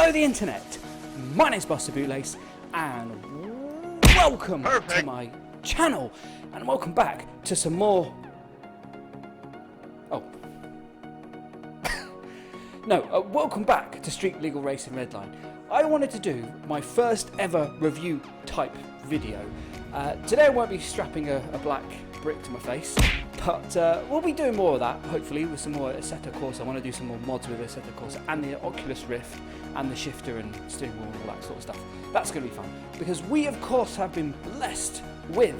Hello the internet, my name's Buster Bootlace and welcome to my channel and welcome back to some more... welcome back to Street Legal Racing Redline. I wanted to do my first ever review type video. Today I won't be strapping a black brick to my face, but we'll be doing more of that, hopefully, with some more Assetto Corsa. I want to do some more mods with Assetto Corsa and the Oculus Rift and the shifter and steering wheel and all that sort of stuff. That's going to be fun, because we of course have been blessed with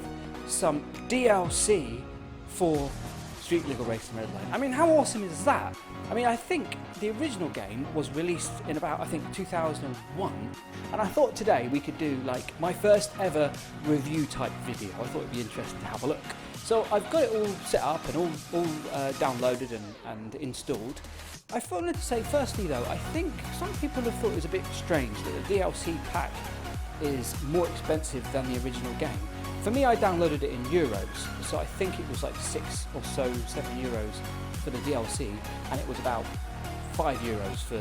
some DLC for Street Legal Racing Redline. I mean, how awesome is that? I mean, I think the original game was released in about, 2001, and I thought today we could do like my first ever review type video. I thought it'd be interesting to have a look. So I've got it all set up and all downloaded and installed. I wanted to say firstly though, I think some people have thought it was a bit strange that the DLC pack is more expensive than the original game. For me, I downloaded it in euros, so I think it was like 6 or so, 7 euros for the DLC, and it was about 5 euros for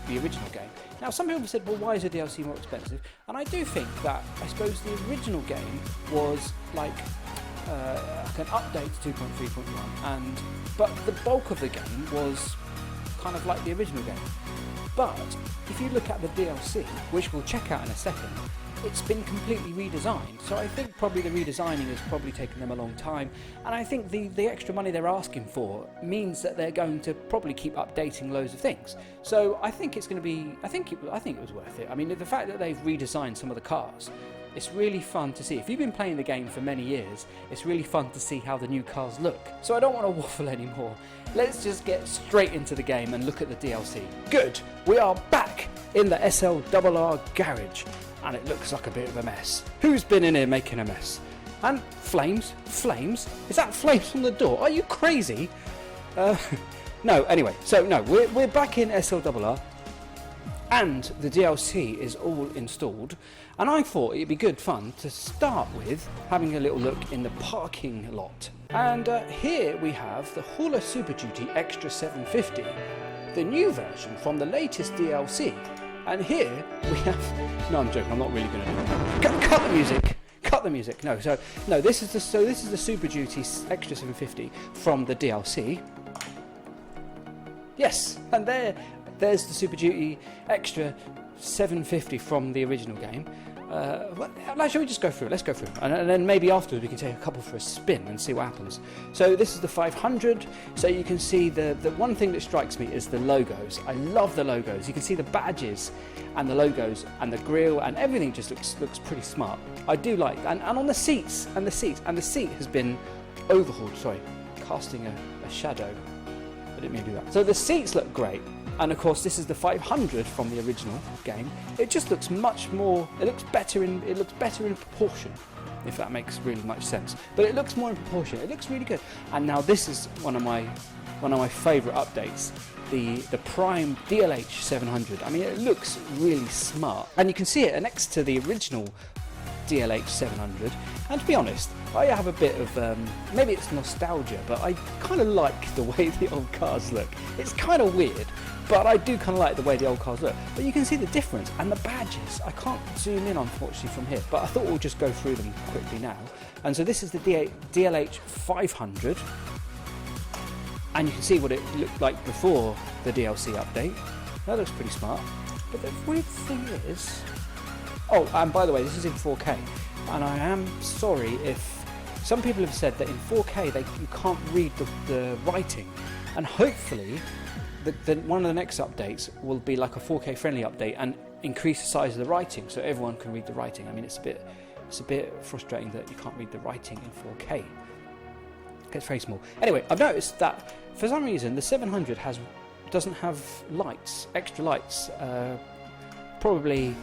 the original game. Now, some people have said, well, why is the DLC more expensive? And I do think that, I suppose the original game was like an update to 2.3.1, but the bulk of the game was kind of like the original game. But if you look at the DLC, which we'll check out in a second, it's been completely redesigned. So I think probably the redesigning has probably taken them a long time, and I think the extra money they're asking for means that they're going to probably keep updating loads of things. So I think it's going to be, I think it was worth it. I mean, the fact that they've redesigned some of the cars, it's really fun to see. If you've been playing the game for many years, it's really fun to see how the new cars look. So I don't want to waffle anymore. Let's just get straight into the game and look at the DLC. Good, we are back in the SLRR garage, and it looks like a bit of a mess. Who's been in here making a mess? And flames? Flames? Is that flames from the door? Are you crazy? No, anyway, so no, we're back in SLRR, and the DLC is all installed, and I thought it'd be good fun to start with having a little look in the parking lot. And here we have the Hauler Super Duty Extra 750, the new version from the latest DLC. And here we have, no, I'm joking, I'm not really going to do it. Cut the music. Cut the music. No, this is the Super Duty Extra 750 from the DLC. Yes, and there's the Super Duty Extra 750 from the original game. Shall we just go through it? Let's go through it. And then maybe afterwards we can take a couple for a spin and see what happens. So this is the 500. So you can see the one thing that strikes me is the logos. I love the logos. You can see the badges and the logos and the grille and everything just looks pretty smart. I do like that. And on the seats and the seat has been overhauled. Sorry, casting a shadow. I didn't mean to do that. So the seats look great. And of course, this is the 500 from the original game. It just looks much more. It looks better in proportion, if that makes really much sense. But it looks more in proportion. It looks really good. And now this is one of my favourite updates. The Prime DLH 700. I mean, it looks really smart, and you can see it next to the original DLH 700. And to be honest, I have a bit of, maybe it's nostalgia, but I kind of like the way the old cars look. It's kind of weird, but I do kind of like the way the old cars look. But you can see the difference, and the badges. I can't zoom in, unfortunately, from here, but I thought we'll just go through them quickly now. And so this is the DLH 500, and you can see what it looked like before the DLC update. That looks pretty smart. But the weird thing is... Oh, and by the way, this is in 4K. And I am sorry if some people have said that in 4K you can't read the writing, and hopefully one of the next updates will be like a 4K friendly update and increase the size of the writing so everyone can read the writing. I mean, it's a bit frustrating that you can't read the writing in 4K. It gets very small. Anyway, I've noticed that for some reason the 700 doesn't have lights, extra lights. Probably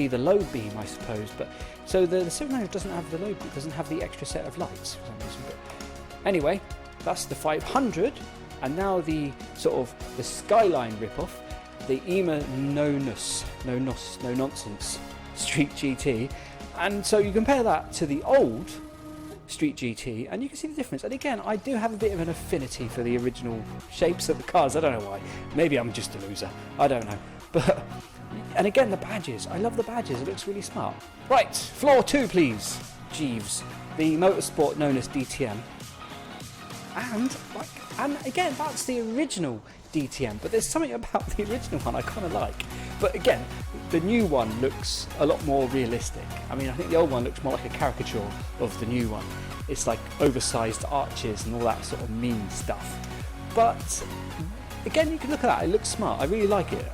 the low beam, I suppose, but so the 700 doesn't have the low beam, doesn't have the extra set of lights for some reason. But anyway, that's the 500, and now the sort of the Skyline ripoff, the EMA No Nonsense Street GT, and so you compare that to the old Street GT, and you can see the difference. And again, I do have a bit of an affinity for the original shapes of the cars. I don't know why. Maybe I'm just a loser. I don't know. But, and again, the badges. I love the badges. It looks really smart. Right, floor 2, please. Jeeves, the motorsport known as DTM. And again, that's the original DTM, but there's something about the original one I kind of like. But again, the new one looks a lot more realistic. I mean, I think the old one looks more like a caricature of the new one. It's like oversized arches and all that sort of mean stuff. But again, you can look at that, it looks smart, I really like it.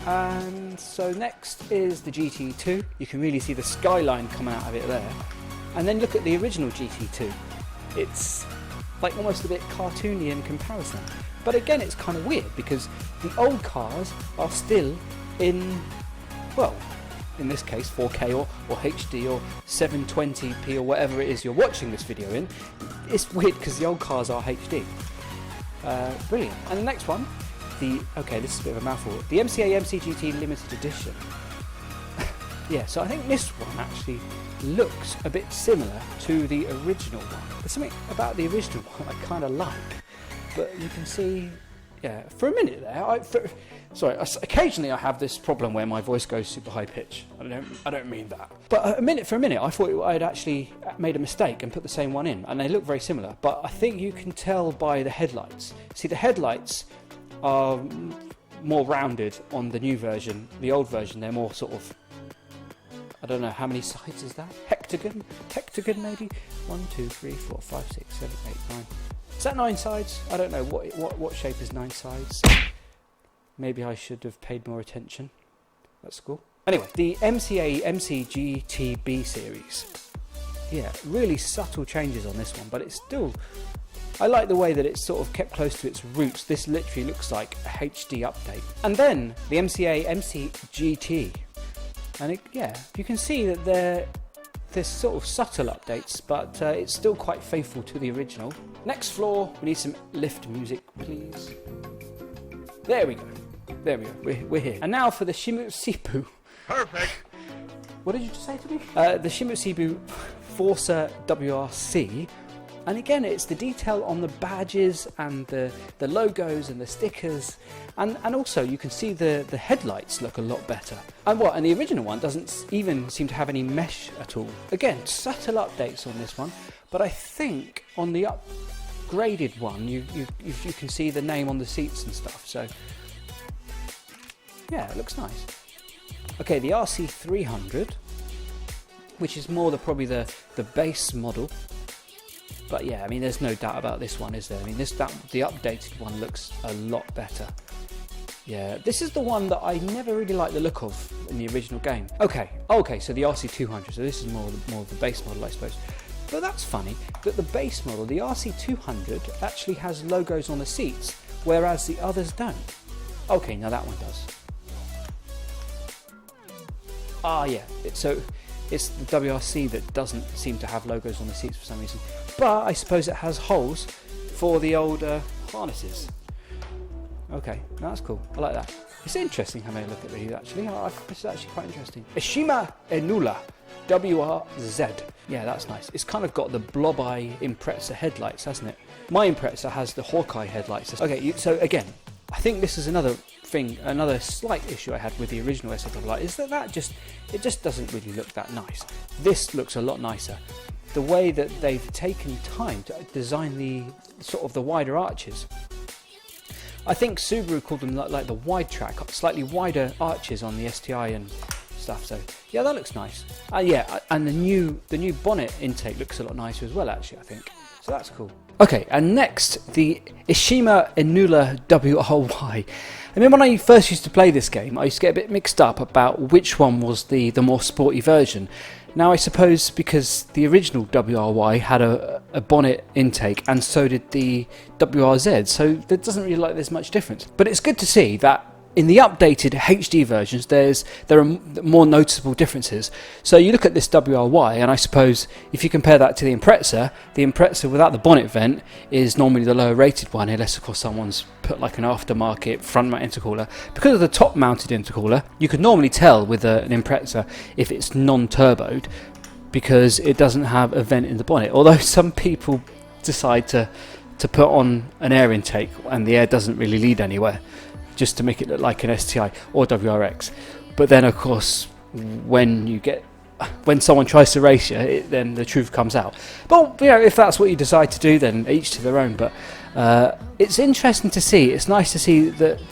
And so next is the GT2. You can really see the skyline coming out of it there. And then look at the original GT2. It's like almost a bit cartoony in comparison. But again, it's kind of weird because the old cars are still in, well, in this case 4K or HD or 720p or whatever it is you're watching this video in. It's weird because the old cars are HD. Brilliant. And the next one, okay, this is a bit of a mouthful, the MCA MCGT Limited Edition. Yeah, so I think this one actually looks a bit similar to the original one. There's something about the original one I kind of like, but you can see, yeah, for a minute there, occasionally I have this problem where my voice goes super high pitch. I don't mean that. But for a minute, I thought I'd actually made a mistake and put the same one in, and they look very similar. But I think you can tell by the headlights. See, the headlights are more rounded on the new version. The old version, they're more sort of, I don't know, how many sides is that? Hectagon maybe? 1, 2, 3, 4, 5, 6, 7, 8, 9. Is that 9 sides? I don't know, what shape is 9 sides? Maybe I should have paid more attention at school. Anyway, the MCA MCGTB series. Yeah, really subtle changes on this one, but it's still, I like the way that it's sort of kept close to its roots. This literally looks like a HD update. And then the MCA MCGT. And yeah, you can see that there's sort of subtle updates, but it's still quite faithful to the original. Next floor, we need some lift music, please. There we go. We're here. And now for the Shimutsubu. Perfect. What did you just say to me? The Shimutsubu Forza WRC. And again, it's the detail on the badges and the logos and the stickers. And also, you can see the headlights look a lot better. And the original one doesn't even seem to have any mesh at all. Again, subtle updates on this one. But I think on the upgraded one, you can see the name on the seats and stuff. So, yeah, it looks nice. Okay, the RC300, which is more probably the base model. But yeah, I mean, there's no doubt about this one, is there? I mean, the updated one looks a lot better. Yeah, this is the one that I never really liked the look of in the original game. Okay, so the RC200, so this is more of the base model, I suppose. But that's funny, that the base model, the RC200, actually has logos on the seats, whereas the others don't. Okay, now that one does. Ah, yeah, so it's the WRC that doesn't seem to have logos on the seats for some reason. But I suppose it has holes for the old harnesses. Okay, that's cool. I like that. It's interesting having a look at these, actually. This is actually quite interesting. Ishima Enula WRZ. Yeah, that's nice. It's kind of got the blob-eye Impreza headlights, hasn't it? My Impreza has the Hawkeye headlights. Okay, so again, I think this is another slight issue I had with the original SLRR, is that it just doesn't really look that nice. This looks a lot nicer. The way that they've taken time to design the sort of the wider arches. I think Subaru called them like the wide track, slightly wider arches on the STI and stuff. So yeah, that looks nice. Yeah, and the new bonnet intake looks a lot nicer as well, actually, I think. So that's cool. Okay, and next, the Ishima Enula WRY. I mean, when I first used to play this game, I used to get a bit mixed up about which one was the more sporty version. Now, I suppose because the original WRY had a bonnet intake, and so did the WRZ, so there doesn't really like there's much difference. But it's good to see that in the updated HD versions, there are more noticeable differences. So you look at this WRY, and I suppose if you compare that to the Impreza without the bonnet vent is normally the lower rated one, unless of course someone's put like an aftermarket front mount intercooler. Because of the top mounted intercooler, you could normally tell with an Impreza if it's non-turboed. because it doesn't have a vent in the bonnet. Although some people decide to put on an air intake and the air doesn't really lead anywhere, just to make it look like an STI or WRX. But then of course when someone tries to race you, then the truth comes out. But you know, if that's what you decide to do, then each to their own. But it's interesting to see. It's nice to see that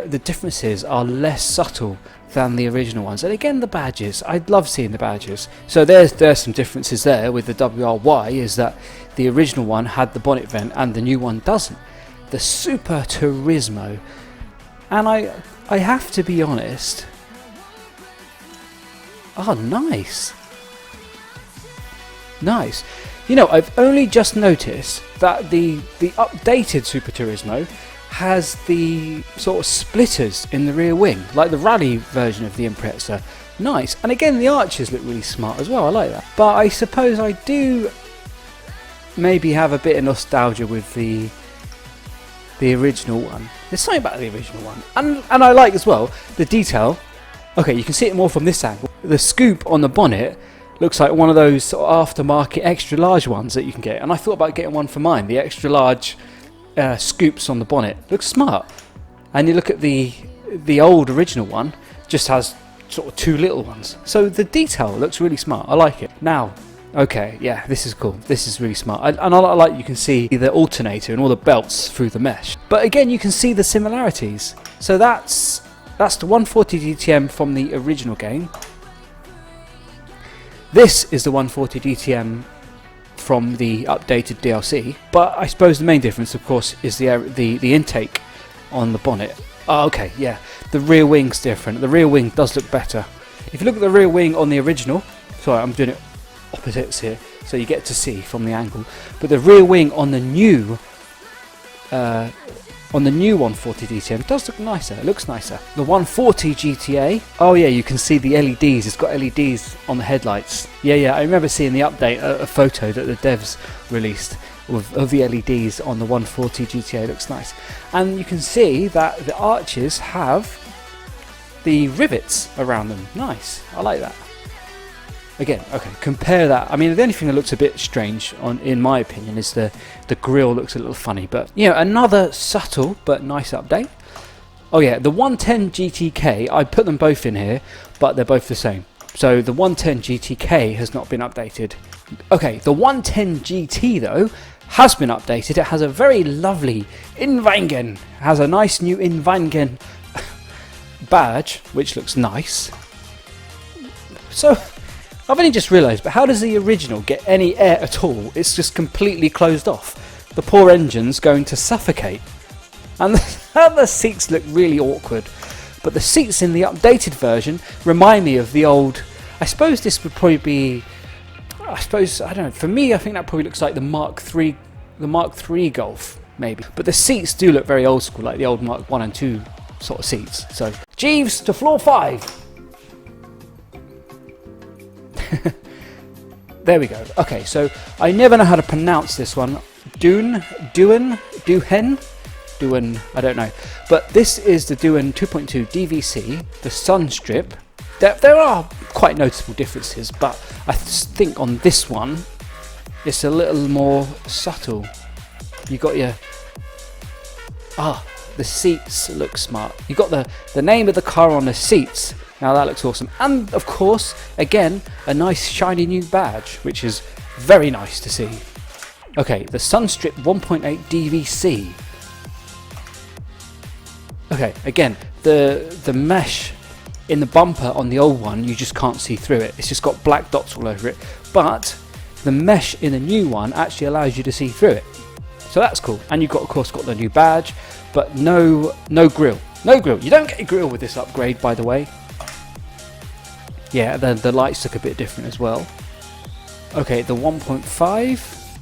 the differences are less subtle than the original ones. And again, the badges, I love seeing the badges. So there's some differences there with the WRY, is that the original one had the bonnet vent and the new one doesn't. The Super Turismo, and I have to be honest. Oh, nice. Nice. You know, I've only just noticed that the updated Super Turismo has the sort of splitters in the rear wing, like the rally version of the Impreza. Nice. And again, the arches look really smart as well. I like that. But I suppose I do maybe have a bit of nostalgia with the original one. There's something about the original one. And I like as well the detail. Okay, you can see it more from this angle. The scoop on the bonnet looks like one of those sort of aftermarket extra large ones that you can get. And I thought about getting one for mine, the extra large scoops on the bonnet. Looks smart. And you look at the old original one, just has sort of two little ones. So the detail looks really smart. I like it. Now, okay, yeah, this is cool. This is really smart. And I like you can see the alternator and all the belts through the mesh. But again, you can see the similarities. So that's the 140 DTM from the original game. This is the 140 DTM from the updated DLC. But I suppose the main difference, of course, is the intake on the bonnet. Oh, okay, yeah. The rear wing's different. The rear wing does look better. If you look at the rear wing on the original, sorry, I'm doing it opposites here, so you get to see from the angle. But the rear wing on the new 140 DTM does look nicer. It looks nicer. The 140 GTA, oh yeah, you can see the LEDs. It's got LEDs on the headlights. Yeah, I remember seeing the update, a photo that the devs released of the LEDs on the 140 GTA. It looks nice. And you can see that the arches have the rivets around them. Nice. I like that. Again, okay, compare that. I mean, the only thing that looks a bit strange, in my opinion, is the grille looks a little funny. But, you know, another subtle but nice update. Oh yeah, the 110 GTK, I put them both in here, but they're both the same. So the 110 GTK has not been updated. Okay, the 110 GT, though, has been updated. It has a very lovely Invangen. Has a nice new Invangen badge, which looks nice. So I've only just realised, but how does the original get any air at all? It's just completely closed off. The poor engine's going to suffocate. And the seats look really awkward. But the seats in the updated version remind me of the old... I suppose this would probably be... I don't know. For me, I think that probably looks like the Mark III Golf, maybe. But the seats do look very old school, like the old Mark 1 and 2 sort of seats. So, Jeeves to floor 5. There we go. Okay, so I never know how to pronounce this one. Duhen, I don't know. But this is the Duhen 2.2 DVC, the sun strip. There are quite noticeable differences, but I think on this one, it's a little more subtle. You got your... the seats look smart. You got the name of the car on the seats. Now that looks awesome. And of course, again, a nice shiny new badge, which is very nice to see. Okay, the Sunstrip 1.8 DVC. Okay, again, the mesh in the bumper on the old one, you just can't see through it. It's just got black dots all over it. But the mesh in the new one actually allows you to see through it. So that's cool. And you've got, of course, got the new badge, but no grille. No grille. You don't get a grille with this upgrade, by the way. Yeah, the lights look a bit different as well. Okay, the 1.5.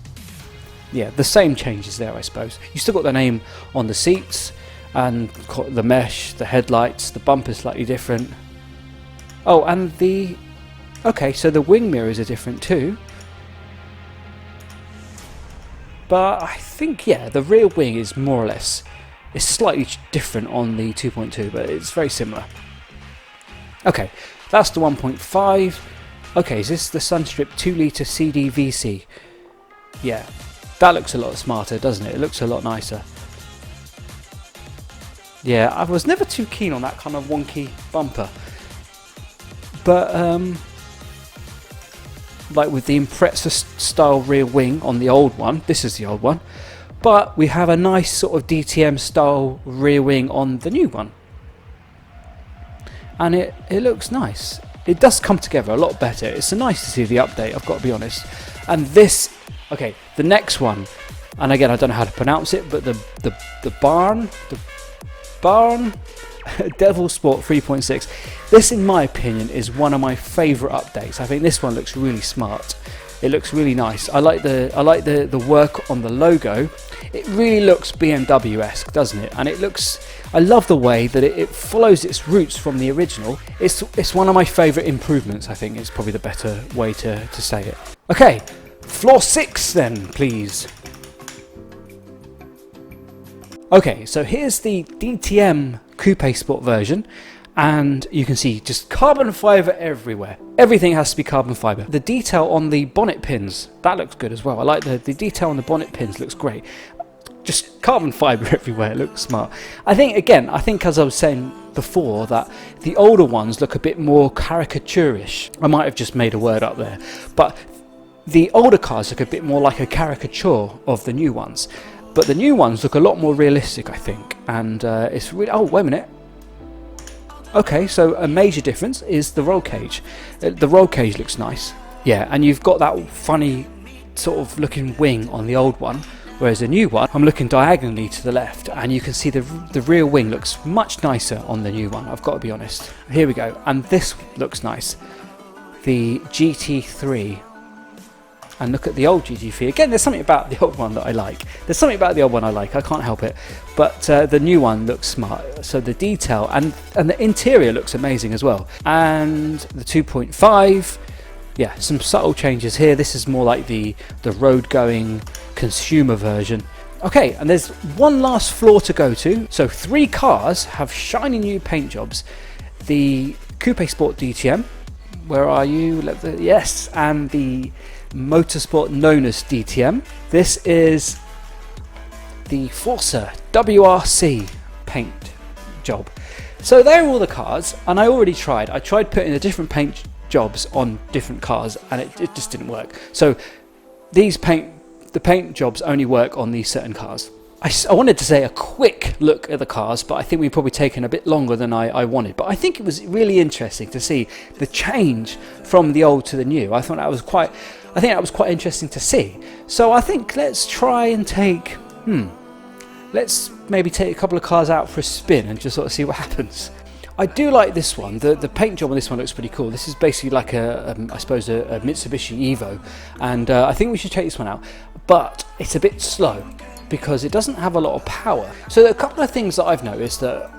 Yeah, the same changes there, I suppose. You still got the name on the seats, and the mesh, the headlights, the bumper's slightly different. Oh, and the... Okay, so the wing mirrors are different too. But I think, yeah, the rear wing is more or less... It's slightly different on the 2.2, but it's very similar. Okay, that's the 1.5. Okay, is this the Sunstrip 2 litre CDVC? Yeah, that looks a lot smarter, doesn't it? It looks a lot nicer. Yeah, I was never too keen on that kind of wonky bumper. But, like with the Impreza style rear wing on the old one, this is the old one, but we have a nice sort of DTM style rear wing on the new one. And it looks nice. It does come together a lot better. It's nice to see the update, I've got to be honest. And this, okay, the next one, and again I don't know how to pronounce it, but the barn Devil Sport 3.6. This, in my opinion, is one of my favourite updates. I think this one looks really smart. It looks really nice. I like the work on the logo. It really looks BMW-esque, doesn't it? And it looks, I love the way that it follows its roots from the original. It's one of my favourite improvements, I think. It's probably the better way to say it. Okay, floor 6 then, please. Okay, so here's the DTM Coupe Sport version, and you can see just carbon fibre everywhere. Everything has to be carbon fibre. The detail on the bonnet pins, that looks good as well. I like the detail on the bonnet pins, looks great. Just carbon fibre everywhere, it looks smart. I think as I was saying before, that the older ones look a bit more caricaturish. I might have just made a word up there, but the older cars look a bit more like a caricature of the new ones. But the new ones look a lot more realistic, I think, and it's really... Oh, wait a minute. Okay, so a major difference is the roll cage. The roll cage looks nice. Yeah, and you've got that funny sort of looking wing on the old one, whereas the new one, I'm looking diagonally to the left, and you can see the rear wing looks much nicer on the new one, I've got to be honest. Here we go, and this looks nice. The GT3. And look at the old GT3. Again, there's something about the old one that I like. I can't help it. But the new one looks smart. So the detail and the interior looks amazing as well. And the 2.5, yeah, some subtle changes here. This is more like the road-going consumer version. Okay, and there's one last floor to go to. So 3 cars have shiny new paint jobs. The Coupe Sport DTM, where are you? Yes, and the Motorsport known as DTM. This is the Forza WRC paint job. So they're all the cars, and I tried putting the different paint jobs on different cars, and it just didn't work. So the paint jobs only work on these certain cars. I wanted to say a quick look at the cars, but I think we've probably taken a bit longer than I wanted. But I think it was really interesting to see the change from the old to the new. I think that was quite interesting to see. So I think let's try and let's maybe take a couple of cars out for a spin and just sort of see what happens. I do like this one. The paint job on this one looks pretty cool. This is basically like I suppose a Mitsubishi Evo, and I think we should take this one out. But it's a bit slow, because it doesn't have a lot of power. So there are a couple of things that I've noticed that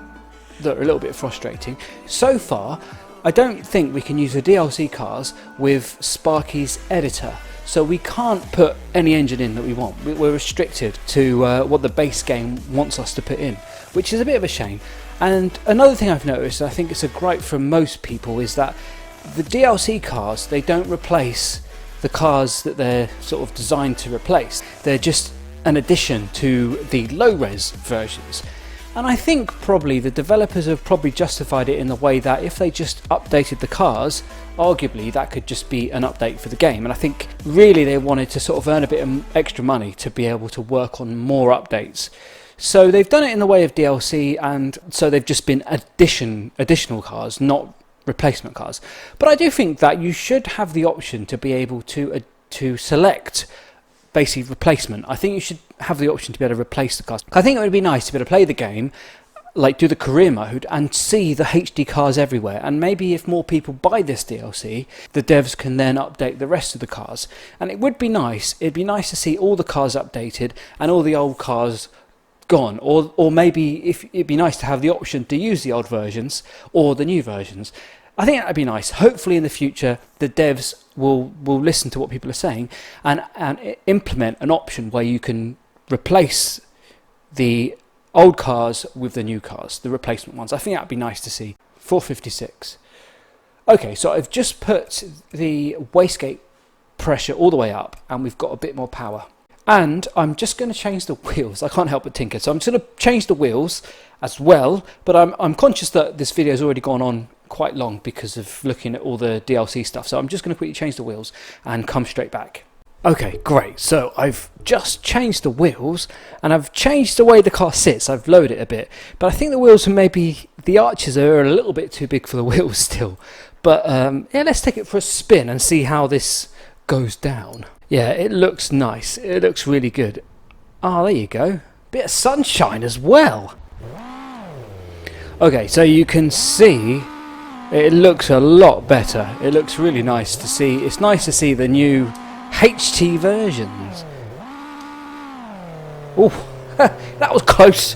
are a little bit frustrating. So far, I don't think we can use the DLC cars with Sparky's editor. So we can't put any engine in that we want. We're restricted to what the base game wants us to put in, which is a bit of a shame. And another thing I've noticed, and I think it's a gripe from most people, is that the DLC cars, they don't replace the cars that they're sort of designed to replace. They're just an addition to the low-res versions. And I think probably the developers have probably justified it in the way that if they just updated the cars, arguably that could just be an update for the game. And I think really they wanted to sort of earn a bit of extra money to be able to work on more updates. So they've done it in the way of DLC, and so they've just been additional cars, not replacement cars. But I do think that you should have the option to be able to select basically replacement. I think you should have the option to be able to replace the cars. I think it would be nice to be able to play the game, like do the career mode, and see the HD cars everywhere. And maybe if more people buy this DLC, the devs can then update the rest of the cars. And it would be nice. It'd be nice to see all the cars updated and all the old cars gone. Or maybe if it'd be nice to have the option to use the old versions or the new versions. I think that'd be nice. Hopefully in the future the devs will listen to what people are saying and implement an option where you can replace the old cars with the new cars, the replacement ones. I think that'd be nice to see. 456. Okay, so I've just put the wastegate pressure all the way up and we've got a bit more power. And I'm just going to change the wheels. I can't help but tinker. So I'm just going to change the wheels as well. But I'm conscious that this video has already gone on quite long because of looking at all the DLC stuff. So I'm just going to quickly change the wheels and come straight back. Okay, great. So I've just changed the wheels and I've changed the way the car sits. I've lowered it a bit. But I think the wheels are maybe, the arches are a little bit too big for the wheels still. But yeah, let's take it for a spin and see how this goes down. Yeah, it looks nice. It looks really good. Oh, there you go. Bit of sunshine as well. Okay, so you can see it looks a lot better. It looks really nice to see. It's nice to see the new HT versions. Oh, that was close.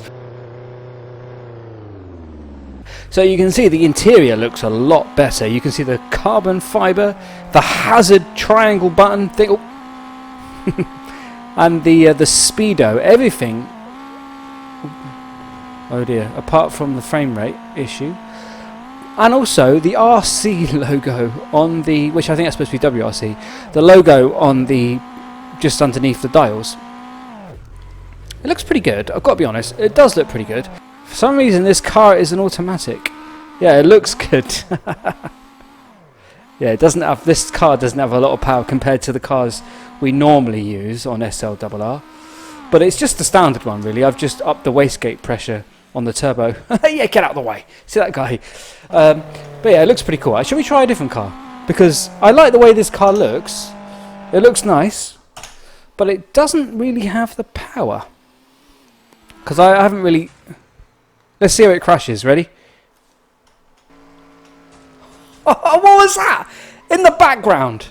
So you can see the interior looks a lot better. You can see the carbon fibre, the hazard triangle button thing, oh. And the speedo, everything. Oh dear! Apart from the frame rate issue, and also the RC logo on the, which I think that's supposed to be WRC, the logo on the just underneath the dials. It looks pretty good. I've got to be honest. It does look pretty good. For some reason, this car is an automatic. Yeah, it looks good. Yeah, it doesn't have. This car doesn't have a lot of power compared to the cars we normally use on SLRR, but it's just the standard one really. I've just upped the wastegate pressure on the turbo. Yeah, get out of the way. See that guy? But yeah, it looks pretty cool. Shall we try a different car? Because I like the way this car looks. It looks nice, but it doesn't really have the power. Because I haven't really. Let's see how it crashes. Ready? Oh, what was that? In the background.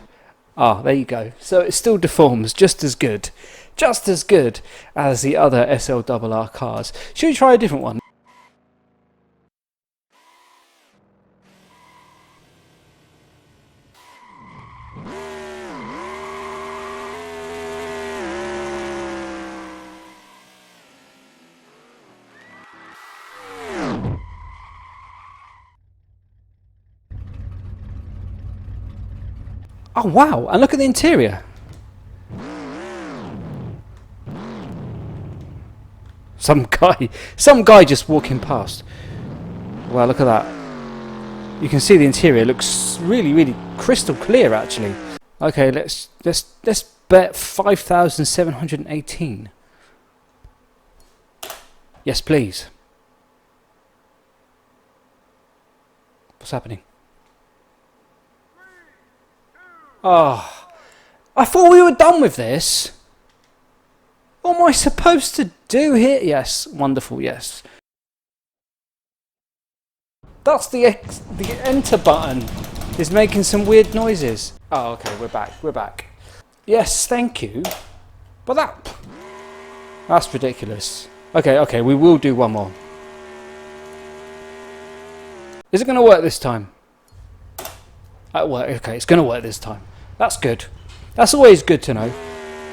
Ah, there you go. So it still deforms just as good. Just as good as the other SLRR cars. Should we try a different one? Oh wow, and look at the interior. Some guy just walking past. Wow, look at that. You can see the interior looks really crystal clear actually. Okay, let's bet 5,718. Yes, please. What's happening? Oh, I thought we were done with this. What am I supposed to do here? Yes, wonderful, yes. That's the enter button is making some weird noises. Oh, okay, we're back. Yes, thank you. But that's ridiculous. Okay, we will do one more. Is it going to work this time? Okay, it's going to work this time. That's good. That's always good to know.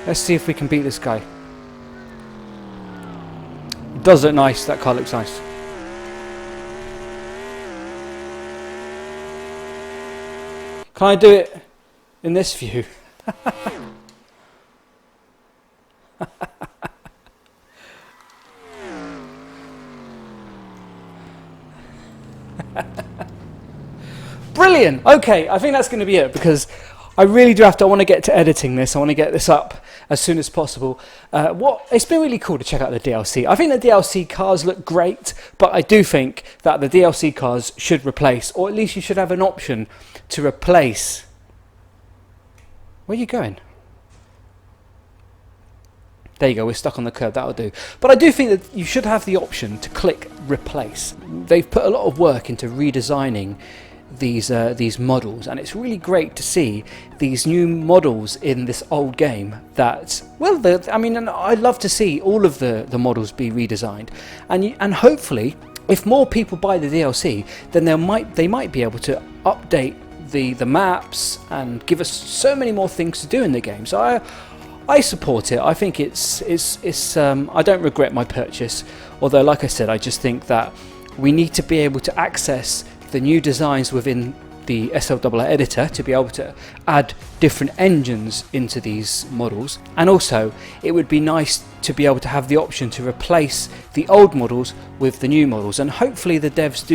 Let's see if we can beat this guy. It does look nice. That car looks nice. Can I do it in this view? Brilliant. Okay, I think that's going to be it because I really do have to. I want to get to editing this. I want to get this up as soon as possible. It's been really cool to check out the DLC. I think the DLC cars look great, but I do think that the DLC cars should replace, or at least you should have an option to replace. Where are you going? There you go, we're stuck on the curb, that'll do. But I do think that you should have the option to click replace. They've put a lot of work into redesigning these models, and it's really great to see these new models in this old game that, well, I mean, I'd love to see all of the models be redesigned, and hopefully if more people buy the DLC, then they might be able to update the maps and give us so many more things to do in the game. So I support it. I think it's I don't regret my purchase, although like I said, I just think that we need to be able to access the new designs within the SLRR editor to be able to add different engines into these models, and also it would be nice to be able to have the option to replace the old models with the new models, and hopefully the devs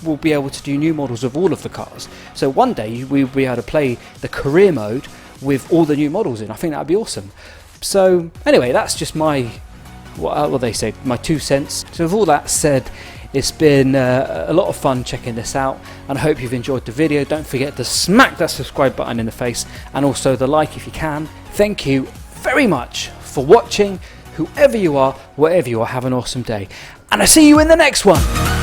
will be able to do new models of all of the cars, so one day we'll be able to play the career mode with all the new models in. I think that would be awesome. So anyway, that's just my, what they say, my 2 cents. So with all that said, it's been a lot of fun checking this out, and I hope you've enjoyed the video. Don't forget to smack that subscribe button in the face, and also the like if you can. Thank you very much for watching. Whoever you are, wherever you are, have an awesome day, and I'll see you in the next one.